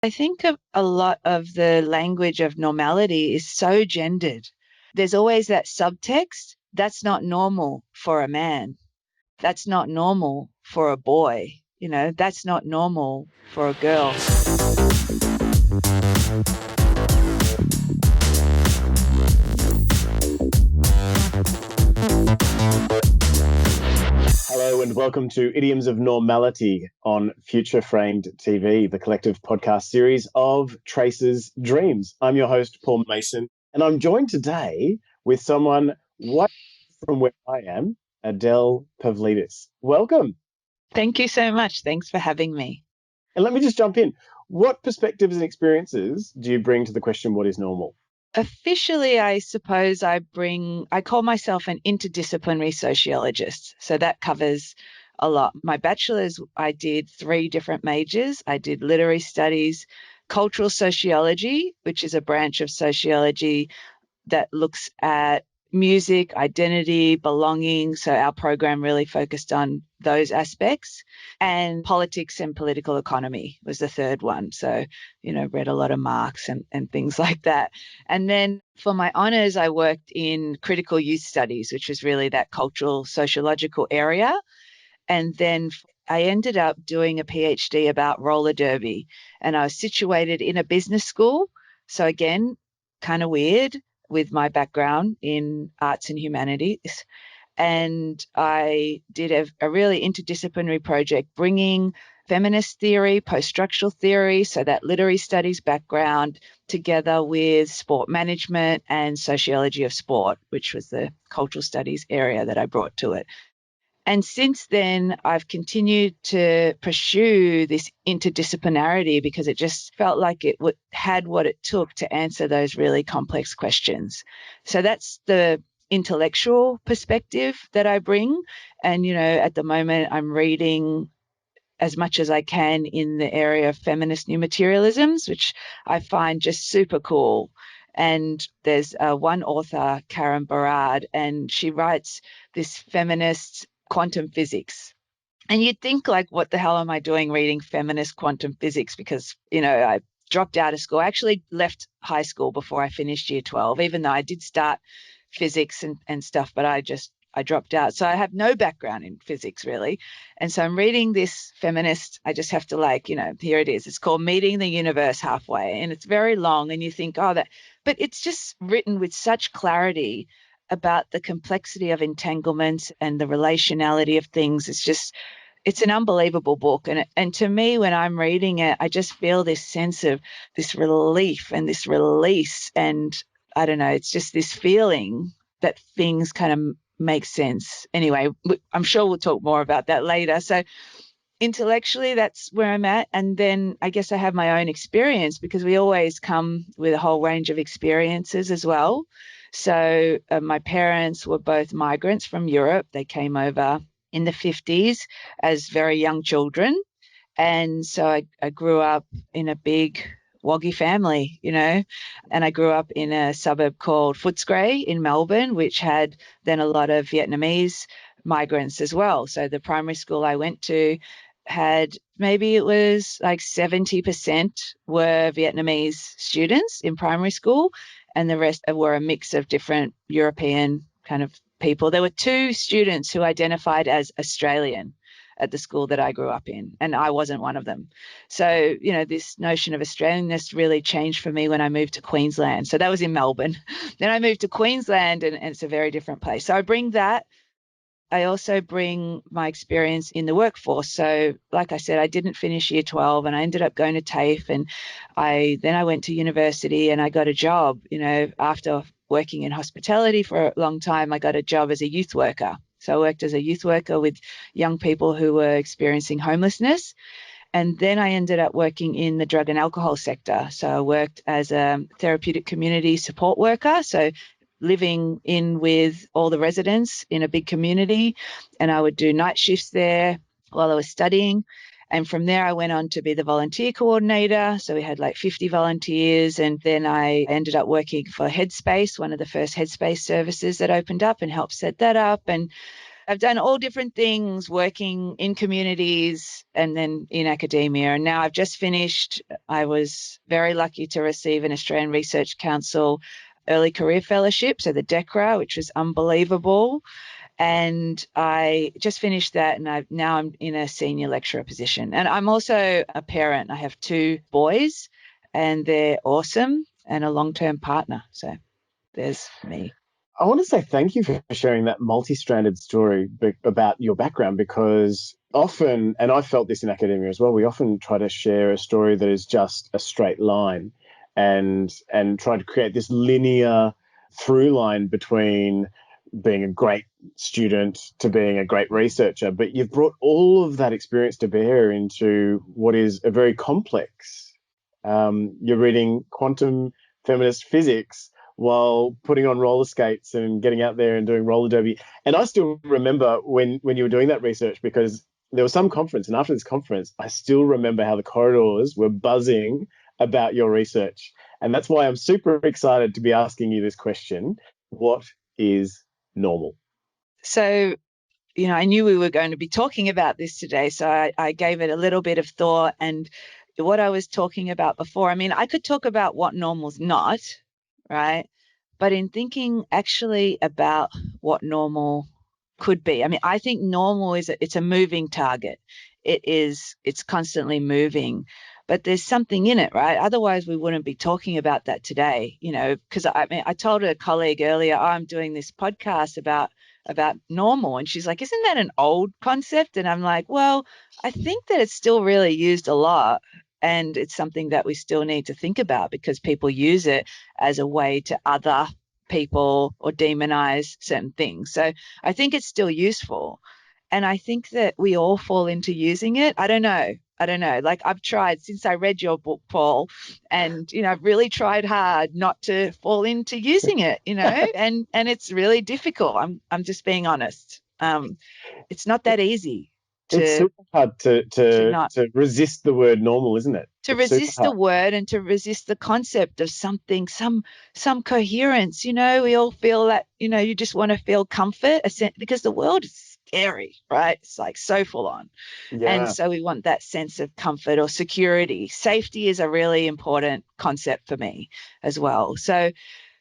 I think a lot of the language of normality is so gendered. There's always that subtext. That's not normal for a man. That's not normal for a boy. That's not normal for a girl. Hello and welcome to Idioms of Normality on Future Framed TV, the collective podcast series of Traces.Dreams. I'm your host, Paul Mason, and I'm joined today with someone right from where I am, Adele Pavlidis. Welcome. Thank you so much. Thanks for having me. And let me just jump in. What perspectives and experiences do you bring to the question, what is normal? Officially, I suppose I call myself an interdisciplinary sociologist. So that covers a lot. My bachelor's, I did 3 different majors. I did literary studies, cultural sociology, which is a branch of sociology that looks at music, identity, belonging. So our program really focused on those aspects. And politics and political economy was the third one. So, read a lot of Marx and things like that. And then for my honours, I worked in critical youth studies, which was really that cultural sociological area. And then I ended up doing a PhD about roller derby, and I was situated in a business school. So again, kind of weird with my background in arts and humanities. And I did a really interdisciplinary project bringing feminist theory, post-structural theory, so that literary studies background, together with sport management and sociology of sport, which was the cultural studies area that I brought to it. And since then, I've continued to pursue this interdisciplinarity because it just felt like it had what it took to answer those really complex questions. So that's the intellectual perspective that I bring. And, at the moment, I'm reading as much as I can in the area of feminist new materialisms, which I find just super cool. And there's one author, Karen Barad, and she writes this feminist quantum physics. And you'd think, like, what the hell am I doing reading feminist quantum physics? Because, I dropped out of school. I actually left high school before I finished year 12, even though I did start physics and stuff, but I dropped out. So I have no background in physics, really. And so I'm reading this feminist, I just have to here it is. It's called Meeting the Universe Halfway. And it's very long. And you think, but it's just written with such clarity about the complexity of entanglements and the relationality of things. It's an unbelievable book. And to me, when I'm reading it, I just feel this sense of this relief and this release. And I don't know, it's just this feeling that things kind of make sense. Anyway, I'm sure we'll talk more about that later. So intellectually, that's where I'm at. And then I guess I have my own experience, because we always come with a whole range of experiences as well. So my parents were both migrants from Europe. They came over in the 50s as very young children. And so I grew up in a big Waggy family, and I grew up in a suburb called Footscray in Melbourne, which had then a lot of Vietnamese migrants as well. So the primary school I went to had, maybe it was like 70% were Vietnamese students in primary school, and the rest were a mix of different European kind of people. There were 2 students who identified as Australian at the school that I grew up in, and I wasn't one of them. So, this notion of Australianness really changed for me when I moved to Queensland. So that was in Melbourne. Then I moved to Queensland, and it's a very different place. So I bring that. I also bring my experience in the workforce. So like I said, I didn't finish year 12 and I ended up going to TAFE, and then I went to university and I got a job, after working in hospitality for a long time. I got a job as a youth worker. So I worked as a youth worker with young people who were experiencing homelessness. And then I ended up working in the drug and alcohol sector. So I worked as a therapeutic community support worker. So living in with all the residents in a big community, and I would do night shifts there while I was studying. And from there, I went on to be the volunteer coordinator. So we had like 50 volunteers. And then I ended up working for Headspace, one of the first Headspace services that opened up, and helped set that up. And I've done all different things, working in communities and then in academia. And now I've just finished. I was very lucky to receive an Australian Research Council Early Career Fellowship, so the DECRA, which was unbelievable. And I just finished that, and now I'm in a senior lecturer position. And I'm also a parent. I have 2 boys, and they're awesome, and a long-term partner. So there's me. I want to say thank you for sharing that multi-stranded story about your background, because often, and I felt this in academia as well, we often try to share a story that is just a straight line and try to create this linear through line between being a great student to being a great researcher. But you've brought all of that experience to bear into what is a very complex. You're reading quantum feminist physics while putting on roller skates and getting out there and doing roller derby. And I still remember when you were doing that research, because there was some conference, and after this conference, I still remember how the corridors were buzzing about your research. And that's why I'm super excited to be asking you this question. What is normal? So, I knew we were going to be talking about this today, so I gave it a little bit of thought. And what I was talking about before, I mean, I could talk about what normal's not, right? But in thinking actually about what normal could be, I mean, I think normal it's a moving target. It's constantly moving, but there's something in it, right? Otherwise, we wouldn't be talking about that today, because I mean, I told a colleague earlier, oh, I'm doing this podcast about normal, and she's like, isn't that an old concept? And I'm like, well, I think that it's still really used a lot, and it's something that we still need to think about because people use it as a way to other people or demonize certain things. So I think it's still useful. And I think that we all fall into using it. I don't know. Like, I've tried since I read your book, Paul, and I've really tried hard not to fall into using it, and it's really difficult. I'm just being honest. It's not that easy It's to super hard not to resist the word normal, isn't it? to It's super resist the hard. word and to resist the concept of something, some coherence. We all feel that, you just want to feel comfort, because the world is scary, right? It's like so full on. And Yeah. so we want that sense of comfort or security. Safety is a really important concept for me as well. So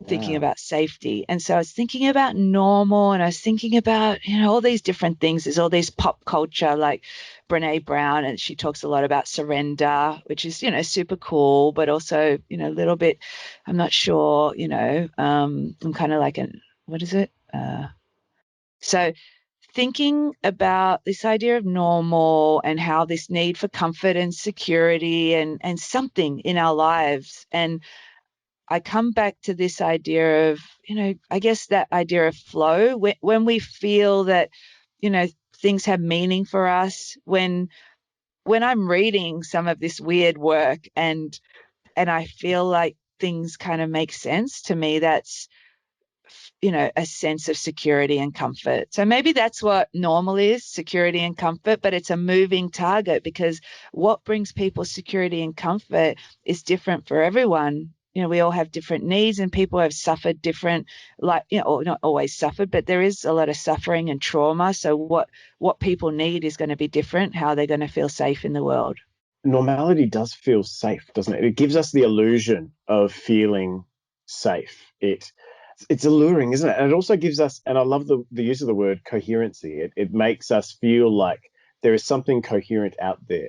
thinking Yeah. about safety. And so I was thinking about normal, and I was thinking about, all these different things. There's all these pop culture like Brene Brown, and she talks a lot about surrender, which is, super cool, but also, a little bit, I'm not sure, I'm kind of like what is it? So thinking about this idea of normal and how this need for comfort and security and something in our lives. And I come back to this idea of, I guess that idea of flow, when we feel that, things have meaning for us, when I'm reading some of this weird work and I feel like things kind of make sense to me, that's, a sense of security and comfort. So maybe that's what normal is, security and comfort, but it's a moving target, because what brings people security and comfort is different for everyone. We all have different needs, and people have suffered different, like, or not always suffered, but there is a lot of suffering and trauma. So what people need is going to be different, how they're going to feel safe in the world. Normality does feel safe, doesn't it? It gives us the illusion of feeling safe. It's alluring, isn't it? And it also gives us, and I love the use of the word coherency. It makes us feel like there is something coherent out there.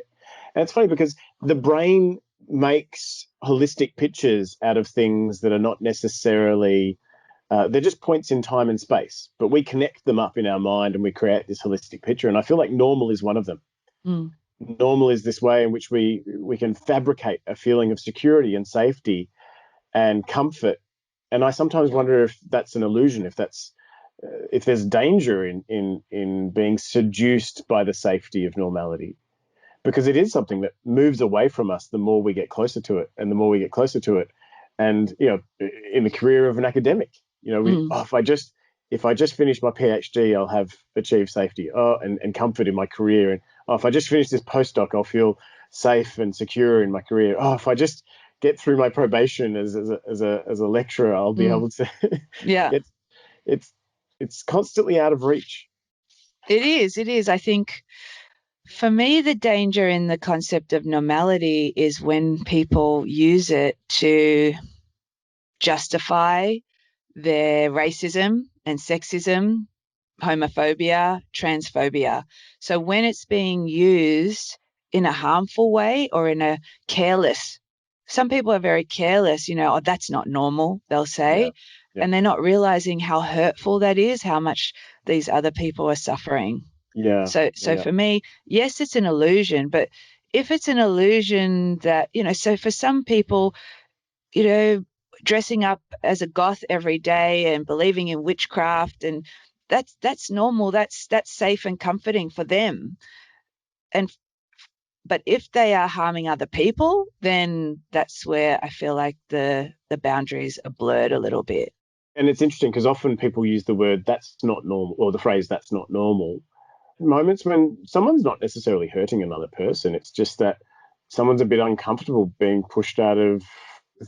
And it's funny because the brain makes holistic pictures out of things that are not necessarily, they're just points in time and space, but we connect them up in our mind and we create this holistic picture. And I feel like normal is one of them. Mm, Normal is this way in which we can fabricate a feeling of security and safety and comfort. And I sometimes wonder if that's an illusion, if there's danger in being seduced by the safety of normality, because it is something that moves away from us the more we get closer to it, and the more we get closer to it. And in the career of an academic, mm, if I just finish my PhD, I'll have achieved safety, and comfort in my career. And if I just finish this postdoc, I'll feel safe and secure in my career. If I just get through my probation as a lecturer, I'll be mm. able to Yeah. get. It's constantly out of reach. It is. It is. I think for me, the danger in the concept of normality is when people use it to justify their racism and sexism, homophobia, transphobia. So when it's being used in a harmful way or in a careless, some people are very careless, oh, that's not normal, they'll Yeah. say, Yeah. and they're not realizing how hurtful that is, how much these other people are suffering. Yeah. So Yeah. for me, yes, it's an illusion, but if it's an illusion that, so for some people, you know, dressing up as a goth every day and believing in witchcraft, and that's normal. That's safe and comforting for them. And but if they are harming other people, then that's where I feel like the boundaries are blurred a little bit. And it's interesting because often people use the word "that's not normal" or the phrase "that's not normal" moments when someone's not necessarily hurting another person. It's just that someone's a bit uncomfortable being pushed out of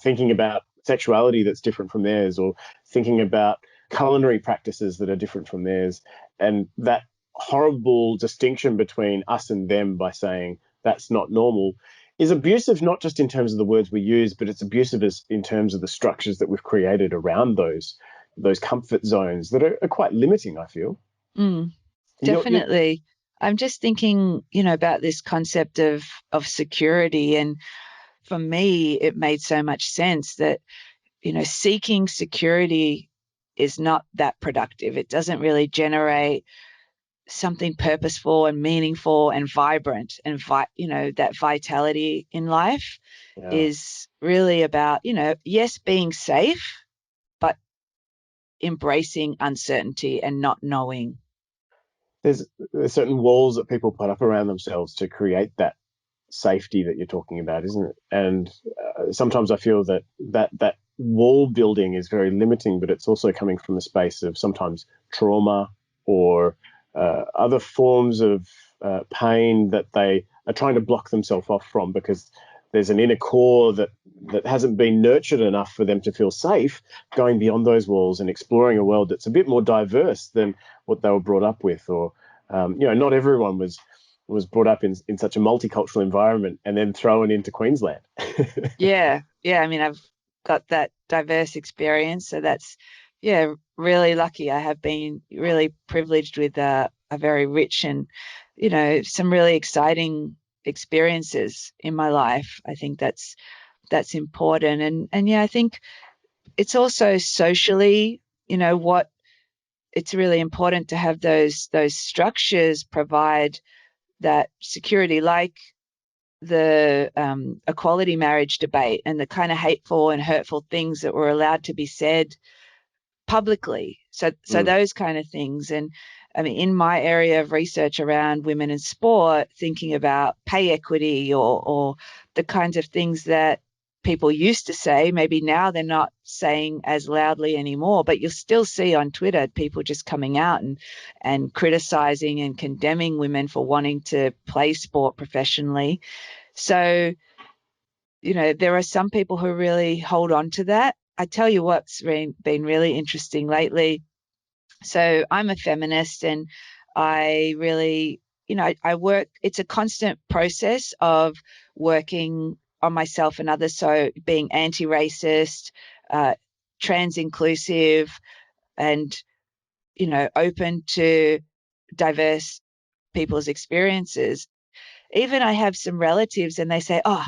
thinking about sexuality that's different from theirs, or thinking about culinary practices that are different from theirs. And that horrible distinction between us and them by saying that's not normal is abusive, not just in terms of the words we use, but it's abusive in terms of the structures that we've created around those comfort zones that are quite limiting, I feel. Mm, You're, definitely. I'm just thinking, about this concept of security, and for me, it made so much sense that seeking security is not that productive. It doesn't really generate something purposeful and meaningful and vibrant, and that vitality in life yeah. is really about, yes, being safe, but embracing uncertainty and not knowing. There's certain walls that people put up around themselves to create that safety that you're talking about, isn't it? And sometimes I feel that wall building is very limiting, but it's also coming from a space of sometimes trauma or other forms of pain that they are trying to block themselves off from because there's an inner core that hasn't been nurtured enough for them to feel safe going beyond those walls and exploring a world that's a bit more diverse than what they were brought up with. Or not everyone was brought up in such a multicultural environment and then thrown into Queensland. Yeah, yeah. I mean, I've got that diverse experience, so that's, yeah, really lucky. I have been really privileged with a very rich and, some really exciting experiences in my life. I think that's important, and yeah, I think it's also socially, what it's really important to have those structures provide that security, like the equality marriage debate and the kind of hateful and hurtful things that were allowed to be said publicly. So Mm. those kind of things. And I mean, in my area of research around women in sport, thinking about pay equity or the kinds of things that people used to say, maybe now they're not saying as loudly anymore, but you'll still see on Twitter people just coming out and criticizing and condemning women for wanting to play sport professionally. So, there are some people who really hold on to that. I tell you what's been really interesting lately. So I'm a feminist, and I really, I work, it's a constant process of working on myself and others. So being anti-racist, uh, trans inclusive, and, open to diverse people's experiences. Even I have some relatives and they say, oh,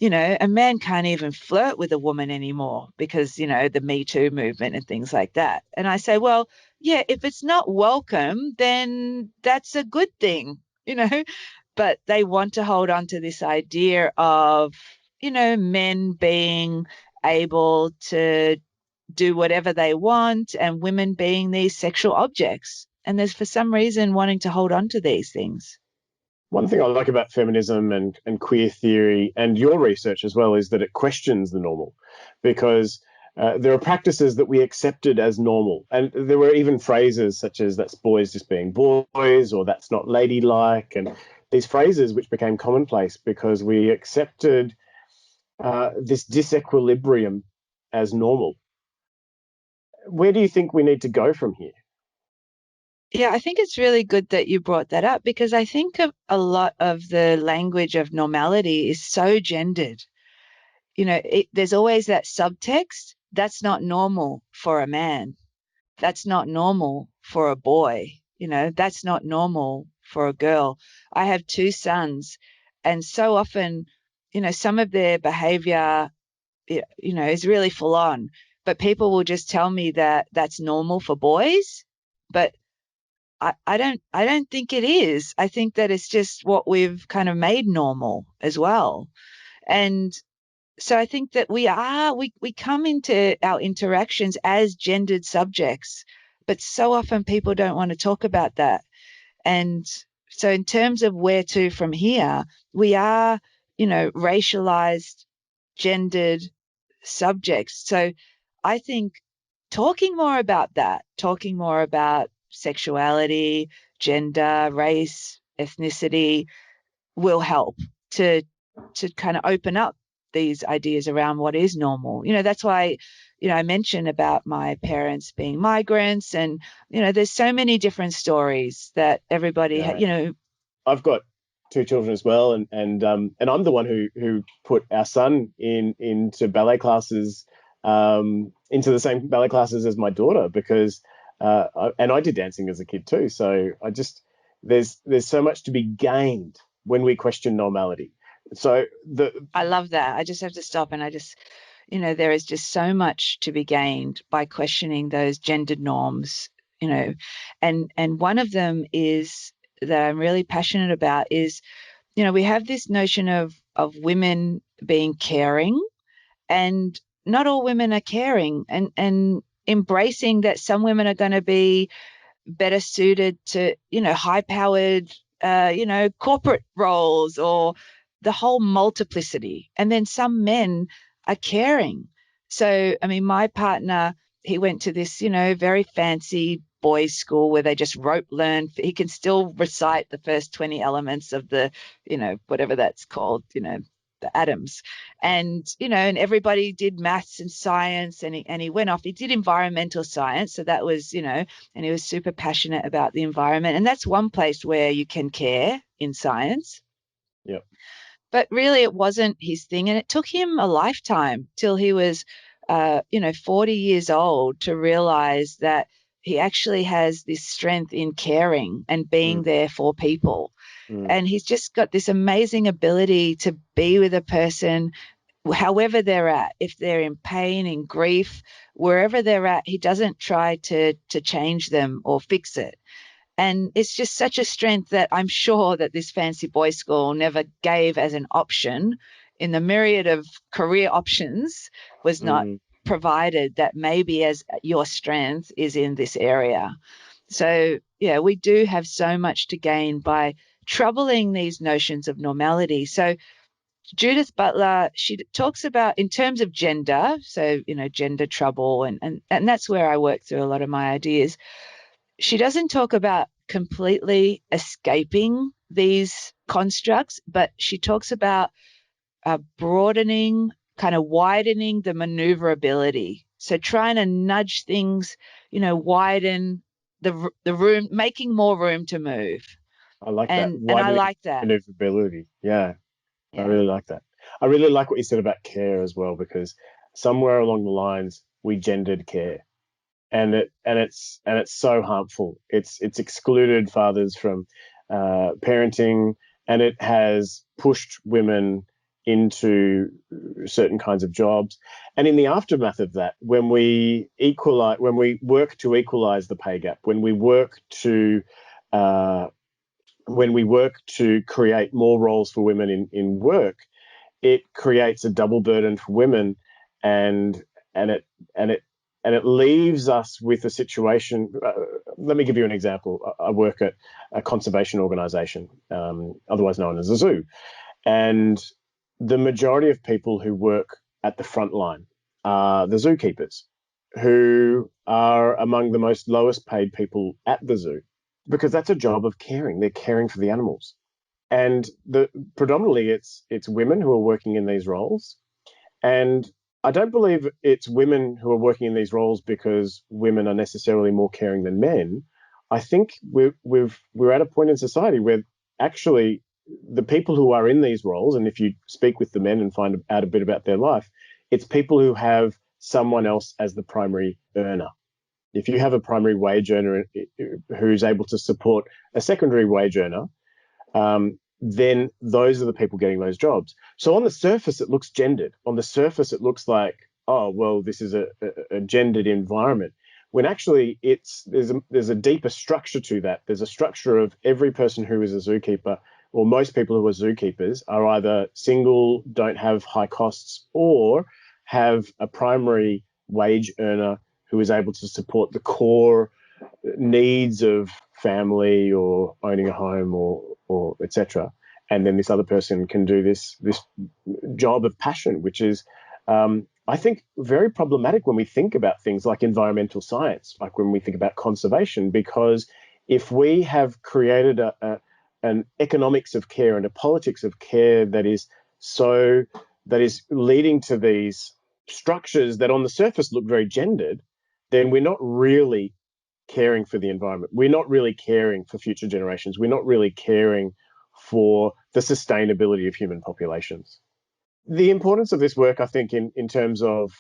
a man can't even flirt with a woman anymore because, the Me Too movement and things like that. And I say, well, yeah, if it's not welcome, then that's a good thing, but they want to hold on to this idea of, men being able to do whatever they want and women being these sexual objects. And there's for some reason wanting to hold on to these things. One thing I like about feminism and queer theory and your research as well is that it questions the normal, because there are practices that we accepted as normal. And there were even phrases such as "that's boys just being boys" or "that's not ladylike." And these phrases which became commonplace because we accepted this disequilibrium as normal. Where do you think we need to go from here? Yeah, I think it's really good that you brought that up because I think a lot of the language of normality is so gendered. There's always that subtext. That's not normal for a man. That's not normal for a boy. That's not normal for a girl. I have two sons, and so often, some of their behavior, is really full on, but people will just tell me that that's normal for boys. But I don't think it is. I think that it's just what we've kind of made normal as well. And so I think that we come into our interactions as gendered subjects, but so often people don't want to talk about that. And so in terms of where to from here, we are, racialized, gendered subjects. So I think talking more about that, talking more about sexuality, gender, race, ethnicity will help to kind of open up these ideas around what is normal. That's why, I mentioned about my parents being migrants, and there's so many different stories that everybody Yeah. you know. I've got two children as well, and I'm the one who put our son into ballet classes, into the same ballet classes as my daughter because, and I did dancing as a kid too. So I just there's so much to be gained when we question normality. So the I love that. I just have to stop, and there is just so much to be gained by questioning those gendered norms, you know, and one of them is that I'm really passionate about is, we have this notion of women being caring, and not all women are caring, and embracing that some women are going to be better suited to, high powered, corporate roles, or the whole multiplicity. And then some men are caring. So, I mean, my partner, he went to this, very fancy boys' school where they just rote learn. He can still recite the first 20 elements of the, whatever that's called, the atoms. And everybody did maths and science, and he went off. He did environmental science. So that was, and he was super passionate about the environment. And that's one place where you can care in science. yeah, But really, it wasn't his thing. And it took him a lifetime till he was, 40 years old to realize that he actually has this strength in caring and being mm, there for people. mm, And he's just got this amazing ability to be with a person however they're at. If they're in pain, in grief, wherever they're at, he doesn't try to change them or fix it. And it's just such a strength that I'm sure that this fancy boys' school never gave as an option in the myriad of career options, was not mm. provided that maybe as your strength is in this area. So, yeah, we do have so much to gain by troubling these notions of normality. So, Judith Butler, she talks about in terms of gender, so, gender trouble, and that's where I work through a lot of my ideas. She doesn't talk about completely escaping these constructs, but she talks about broadening, kind of widening the maneuverability. So trying to nudge things, widen the room, making more room to move. I like that And I widening like that. maneuverability. Yeah, I Yeah. really like that. I really like what you said about care as well because somewhere along the lines we gendered care and it's so harmful. It's excluded fathers from parenting, and it has pushed women into certain kinds of jobs. And in the aftermath of that, when we work to equalize the pay gap, uh, when we work to create more roles for women in work, it creates a double burden for women, and and it and it and it leaves us with a situation. Let me give you an example. I work at a conservation organisation, otherwise known as a zoo, and the majority of people who work at the front line are the zookeepers, who are among the most lowest paid people at the zoo, because that's a job of caring. They're caring for the animals, and the predominantly it's women who are working in these roles. And I don't believe it's women who are working in these roles because women are necessarily more caring than men. I think we're at a point in society where actually the people who are in these roles, and if you speak with the men and find out a bit about their life, it's people who have someone else as the primary earner. If you have a primary wage earner who's able to support a secondary wage earner, then those are the people getting those jobs. So on the surface, it looks gendered. On the surface, it looks like, oh, well, this is a gendered environment. When actually there's a deeper structure to that. There's a structure of every person who is a zookeeper, or most people who are zookeepers, are either single, don't have high costs, or have a primary wage earner who is able to support the core needs of family or owning a home or etc. And then this other person can do this job of passion, which is I think very problematic when we think about things like environmental science, like when we think about conservation, because if we have created an economics of care and a politics of care that is leading to these structures that on the surface look very gendered, then we're not really caring for the environment. We're not really caring for future generations. We're not really caring for the sustainability of human populations. The importance of this work, I think, in terms of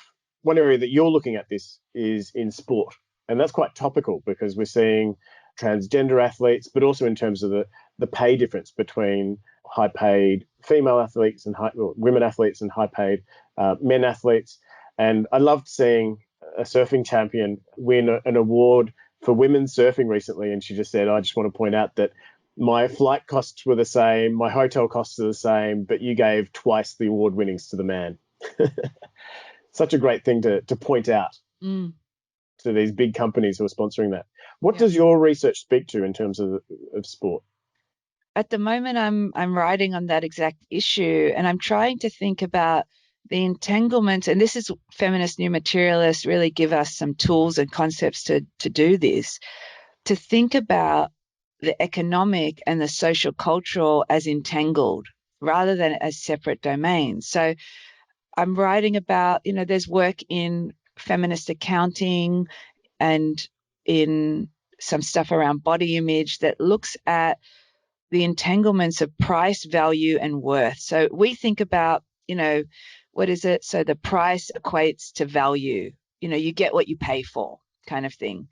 one area that you're looking at this is in sport. And that's quite topical because we're seeing transgender athletes, but also in terms of the pay difference between high paid female athletes and women athletes and high paid men athletes. And I loved seeing a surfing champion win an award for women's surfing recently. And she just said, I just want to point out that my flight costs were the same, my hotel costs are the same, but you gave twice the award winnings to the man. Such a great thing to point out to these big companies who are sponsoring that. What does your research speak to in terms of sport? At the moment, I'm writing on that exact issue, and I'm trying to think about the entanglement. And this is feminist new materialists really give us some tools and concepts to do this, to think about the economic and the social cultural as entangled rather than as separate domains. So I'm writing about, there's work in feminist accounting and in some stuff around body image that looks at the entanglements of price, value, and worth. So we think about, what is it? So the price equates to value. You get what you pay for, kind of thing.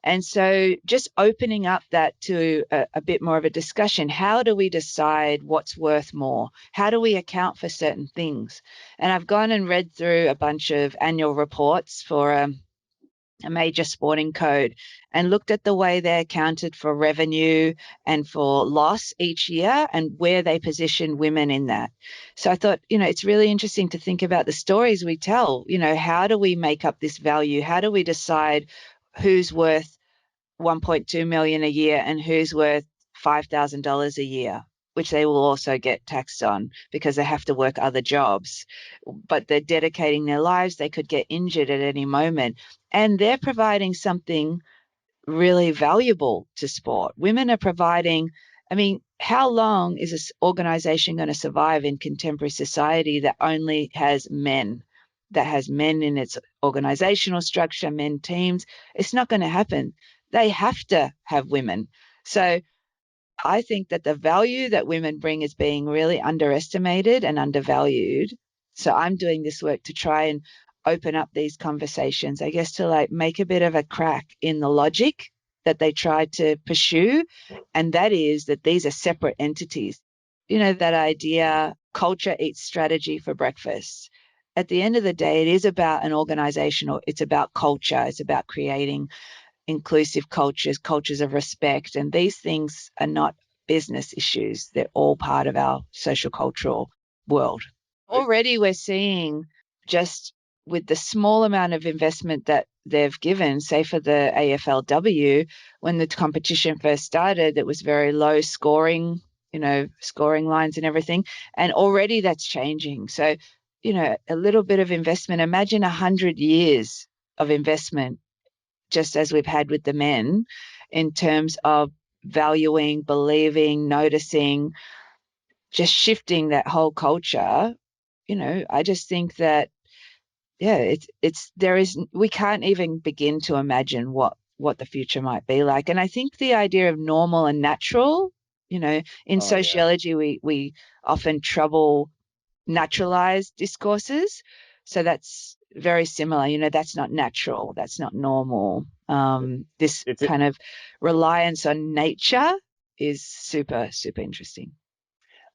And so just opening up that to a bit more of a discussion. How do we decide what's worth more? How do we account for certain things? And I've gone and read through a bunch of annual reports for a major sporting code and looked at the way they accounted for revenue and for loss each year and where they position women in that. So I thought, it's really interesting to think about the stories we tell. How do we make up this value? How do we decide who's worth 1.2 million a year and who's worth $5,000 a year, which they will also get taxed on because they have to work other jobs, but they're dedicating their lives. They could get injured at any moment, and they're providing something really valuable to sport. Women are providing, how long is this organization going to survive in contemporary society that only has men, that has men in its organizational structure, men teams? It's not going to happen. They have to have women. So I think that the value that women bring is being really underestimated and undervalued. So I'm doing this work to try and open up these conversations, I guess, to make a bit of a crack in the logic that they try to pursue. And that is that these are separate entities. That idea, culture eats strategy for breakfast. At the end of the day, it is about an organizational, it's about culture, it's about creating inclusive cultures, cultures of respect. And these things are not business issues. They're all part of our social cultural world. Already we're seeing, just with the small amount of investment that they've given, say for the AFLW, when the competition first started, it was very low scoring, scoring lines and everything. And already that's changing. So, a little bit of investment, imagine 100 years of investment, just as we've had with the men, in terms of valuing, believing, noticing, just shifting that whole culture. I just think that, we can't even begin to imagine what what the future might be like. And I think the idea of normal and natural, in Oh yeah. sociology, we often trouble naturalized discourses. So that's very similar. That's not natural. That's not normal. This It's kind of reliance on nature is super, super interesting.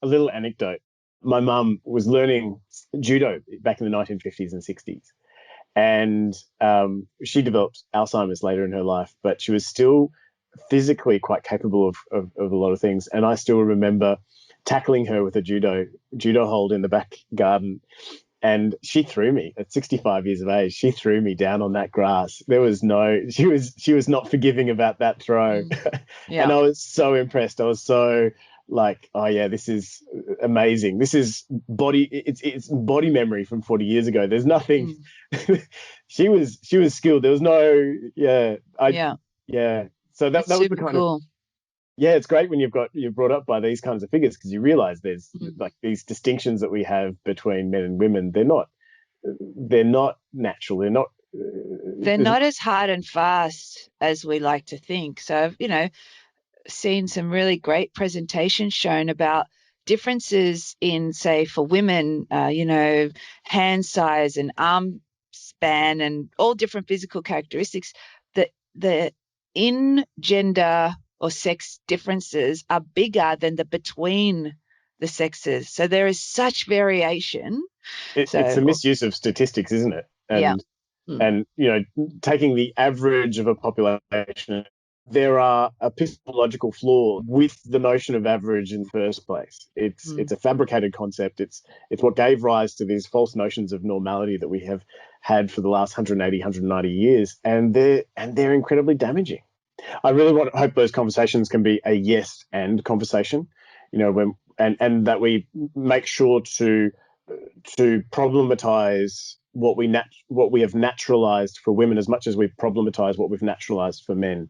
a little anecdote. My mum was learning judo back in the 1950s and 60s, and she developed Alzheimer's later in her life, but she was still physically quite capable of a lot of things. And I still remember tackling her with a judo hold in the back garden, and she threw me at 65 years of age. She threw me down on that grass. There was she was not forgiving about that throw. And Yeah. I was so impressed. I was so like, oh yeah, this is amazing. This is it's body memory from 40 years ago. There's nothing. Mm. She was skilled. There was no, Yeah. yeah. So that That's that was the super kind of, cool. yeah, it's great when you're brought up by these kinds of figures, because you realize there's Mm. like these distinctions that we have between men and women. They're not natural. They're not. They're There's, not as hard and fast as we like to think. So, seen some really great presentations shown about differences in, say, for women, hand size and arm span and all different physical characteristics, that the in gender or sex differences are bigger than the between the sexes. So there is such variation. it's a So, misuse of statistics, isn't it? yeah. And Mm, and taking the average of a population, there are epistemological flaws with the notion of average in the first place. It's mm, a fabricated concept. It's what gave rise to these false notions of normality that we have had for the last 180 190 years, and they're incredibly damaging. I really hope those conversations can be a yes and conversation, when and that we make sure to problematize what we have naturalized for women as much as we've problematized what we've naturalized for men.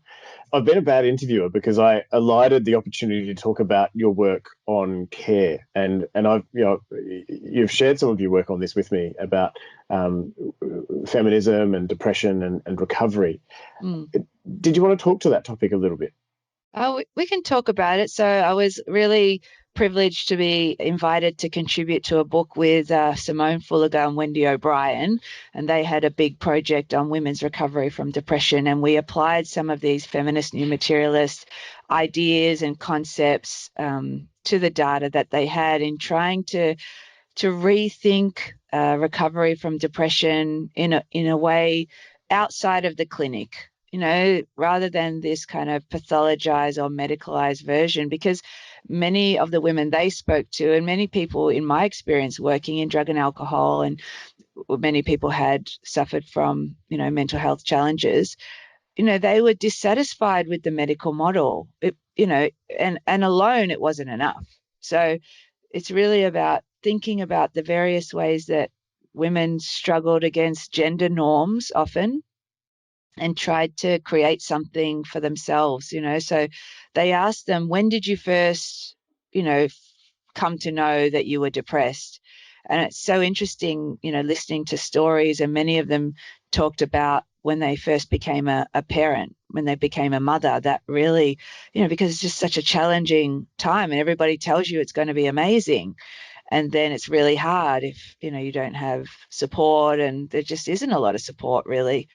I've been a bad interviewer because I elided the opportunity to talk about your work on care, and I've you've shared some of your work on this with me about um, feminism and depression and recovery. mm. Did you want to talk to that topic a little bit? Oh, we can talk about it. So I was really privileged to be invited to contribute to a book with Simone Fulliger and Wendy O'Brien, and they had a big project on women's recovery from depression. And we applied some of these feminist new materialist ideas and concepts to the data that they had in trying to rethink recovery from depression in a way outside of the clinic, rather than this kind of pathologized or medicalized version, because many of the women they spoke to, and many people in my experience working in drug and alcohol, and many people had suffered from, mental health challenges, they were dissatisfied with the medical model, and alone it wasn't enough. So it's really about thinking about the various ways that women struggled against gender norms often and tried to create something for themselves. So they asked them, when did you first, come to know that you were depressed? And it's so interesting, listening to stories, and many of them talked about when they first became a parent, when they became a mother. That really, because it's just such a challenging time, and everybody tells you it's going to be amazing, and then it's really hard if you don't have support, and there just isn't a lot of support really.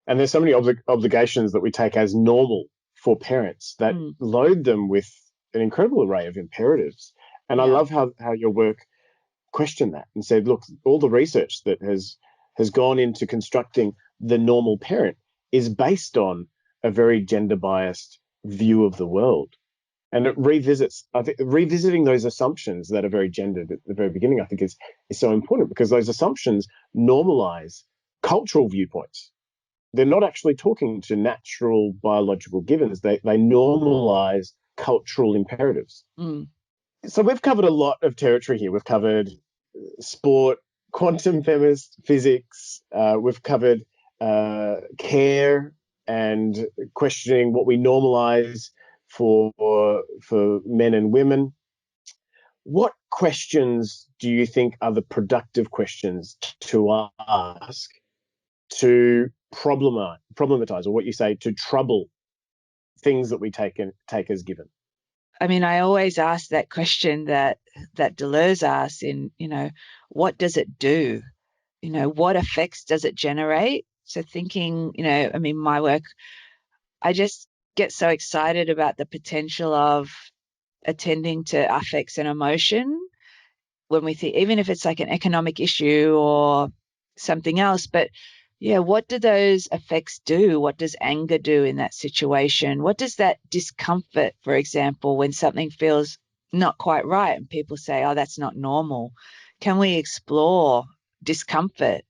And there's so many obligations that we take as normal for parents that Mm, load them with an incredible array of imperatives. And I yeah. love how your work questioned that and said, look, all the research that has gone into constructing the normal parent is based on a very gender biased view of the world. And it revisits, I think, revisiting those assumptions that are very gendered at the very beginning, I think is so important, because those assumptions normalize cultural viewpoints. They're not actually talking to natural biological givens. They normalize cultural imperatives. Mm, So we've covered a lot of territory here. We've covered sport, quantum feminist physics. We've covered care and questioning what we normalize for men and women. What questions do you think are the productive questions to ask to problematize, or what you say, to trouble things that we take as given? I mean, I always ask that question that Deleuze asks in, what does it do? What effects does it generate? So thinking, I mean, my work, I just get so excited about the potential of attending to affects and emotion when we think, even if it's like an economic issue or something else, but yeah, what do those effects do? What does anger do in that situation? What does that discomfort, for example, when something feels not quite right and people say, oh, that's not normal? Can we explore discomfort?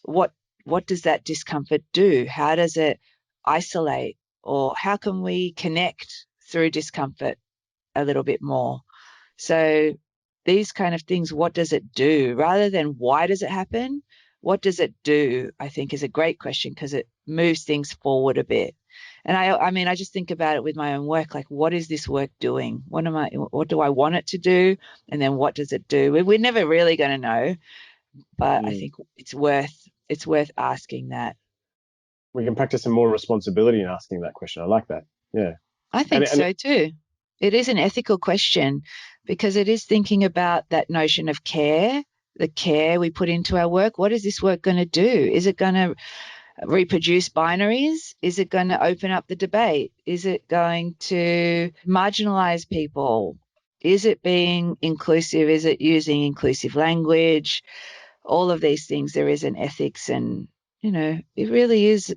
What what does that discomfort do? How does it isolate? Or how can we connect through discomfort a little bit more? So these kind of things, what does it do? Rather than why does it happen, what does it do? I think is a great question because it moves things forward a bit. And I mean, I just think about it with my own work, like what is this work doing? What do I want it to do? And then what does it do? We're never really going to know, but I think it's worth asking that. We can practice some more responsibility in asking that question. I like that. Yeah. I And think so too. It is an ethical question because it is thinking about that notion of care, the care we put into our work. What is this work going to do? Is it going to reproduce binaries? Is it going to open up the debate? Is it going to marginalize people? Is it being inclusive? Is it using inclusive language? All of these things, there is an ethics, and, it really is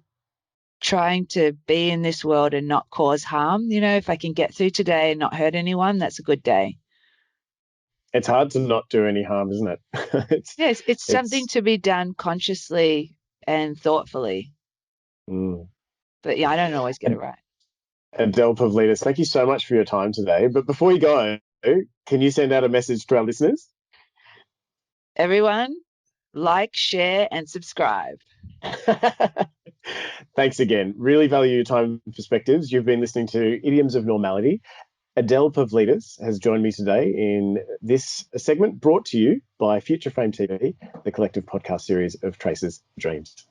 trying to be in this world and not cause harm. If I can get through today and not hurt anyone, that's a good day. it's hard to not do any harm, isn't it? Yes, it's something it's to be done consciously and thoughtfully. mm. But yeah, I don't always get it right. Adele Pavlidis, thank you so much for your time today. But before you go, can you send out a message to our listeners? Everyone, like, share, and subscribe. Thanks again. Really value your time and perspectives. You've been listening to Idioms of Normality. Adele Pavlidis has joined me today in this segment brought to you by Future Frame TV, the collective podcast series of Traces.Dreams.